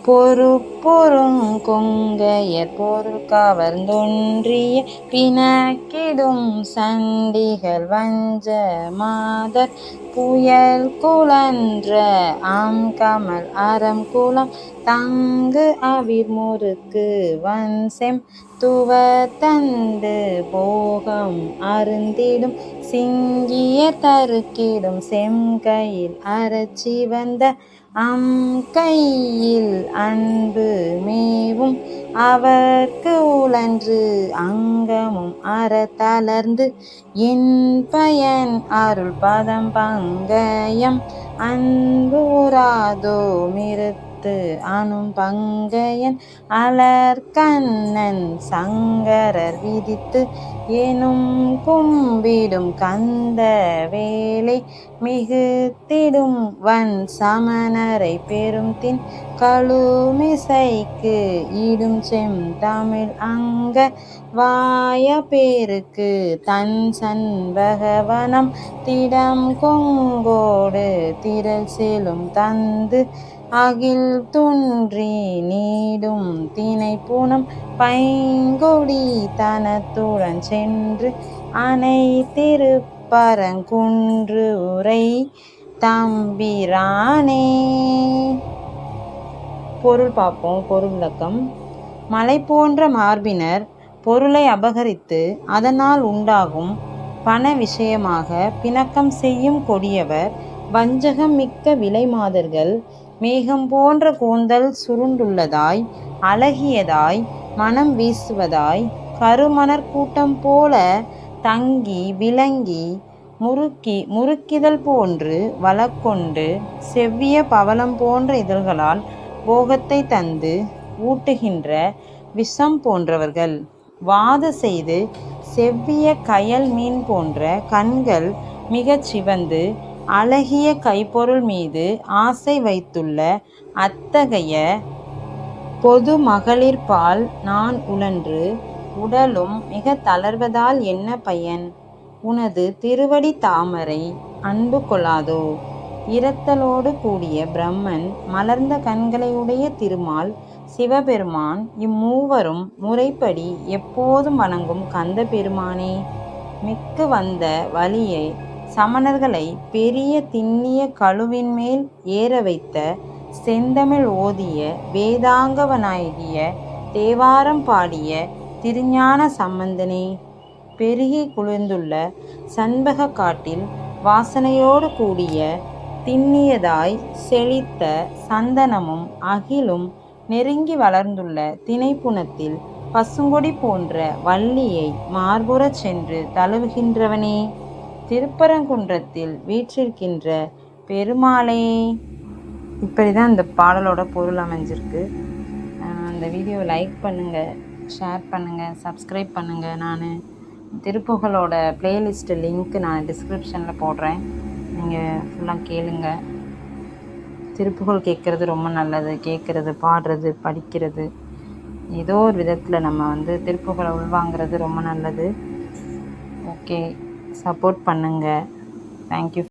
பொறுப்பொருங் கொங்கையர் பொருள் கவர்ந்தொன்றிய பிணக்கிடும் சண்டிகள் வஞ்ச மாதர் புயல் குழன்ற கமல் அறம் குலம் தங்கு அவிர் முறுக்கு வன்செம் துவர் தண்டு போகம் அருந்திடும் சிங்கியர் தருக்கிடும் செம்கையில் அறச்சி வந்த கையில் அன்பு மேவும் அவர்க்கு உழன்று அங்கமும் அற தளர்ந்து என் பயன் அருள் பதம் பங்கயம் அன்பு உராதோ மிருத்து அணும் பங்கையன் அலர்கண்ணன் சங்கரர் விதித்து எனும் கும்பிடும் கந்த வேலை மிகுத்திடும் வன் சமணரை பெரும் தின் கழுமிசைக்கு இடும் செம் தமிழ் அங்க வாய பேருக்கு தன் சண்பகவனம் திடம் கொங்கோடு திரள் செலும் தந்து அகில் துன்றி நீடும் தினை பூனம் பைங்கொடி தனத்துடன் சென்று அனை திருப்பரங்குன்று உரை தம்பிரானே. பொருள் பார்ப்போம். பொருள் விளக்கம். மலை போன்ற மார்பினர் பொருளை அபகரித்து அதனால் உண்டாகும் பண விஷயமாக பிணக்கம் செய்யும் கொடியவர், வஞ்சகம் மிக்க விலை மாதர்கள், மேகம் போன்ற கூந்தல் சுருண்டுள்ளதாய் அழகியதாய் மனம் வீசுவதாய் கருமணற் கூட்டம் போல தங்கி விளங்கி முறுக்கிதழ் போன்று வளக்கொண்டு செவ்விய பவளம் போன்ற இதழ்களால் போகத்தை தந்து ஊட்டுகின்ற விஷம் போன்றவர்கள், வாது செய்து செவ்விய கயல் மீன் போன்ற கண்கள் மிகச் சிவந்து அழகிய கைப்பொருள் மீது ஆசை வைத்துள்ள அத்தகைய பொது மகளிர்பால் நான் உழன்று உடலும் மிக தளர்வதால் என்ன பயன்? உனது திருவடி தாமரை அன்பு கொள்ளாதோ? இரத்தலோடு கூடிய பிரம்மன், மலர்ந்த கண்களையுடைய திருமால், சிவபெருமான் இம்மூவரும் முறைப்படி எப்போதும் வணங்கும் கந்த பெருமானே, மிக்கு வந்த வழியை சமணர்களை பெரிய திண்ணிய கழுவின் மேல் ஏற வைத்த செந்தமிழ் ஓதிய வேதாங்கவனாகிய தேவாரம் பாடிய திருஞான சம்பந்தனே, பெருகி குளிர்ந்துள்ள சண்பக காட்டில் வாசனையோடு கூடிய திண்ணியதாய் செழித்த சந்தனமும் அகிலும் நெருங்கி வளர்ந்துள்ள திணைப்புணத்தில் பசுங்கொடி போன்ற வள்ளியை மார்புறச் சென்று தழுவுகின்றவனே, திருப்பரங்குன்றத்தில் வீற்றிருக்கின்ற பெருமாளே. இப்படி தான் இந்த பாடலோட பொருள் அமைஞ்சிருக்கு. இந்த வீடியோவை லைக் பண்ணுங்கள், ஷேர் பண்ணுங்கள், சப்ஸ்கிரைப் பண்ணுங்கள். நான் திருப்புகழோட பிளேலிஸ்ட்டு லிங்க்கு நான் டிஸ்கிரிப்ஷனில் போடுறேன். நீங்கள் ஃபுல்லாக கேளுங்க. திருப்புகழ் கேட்குறது ரொம்ப நல்லது. கேட்குறது, பாடுறது, படிக்கிறது, ஏதோ ஒரு விதத்தில் நம்ம திருப்புகழை உள்வாங்கிறது ரொம்ப நல்லது. ஓகே, சப்போர்ட் பண்ணுங்கள். தேங்க்யூ.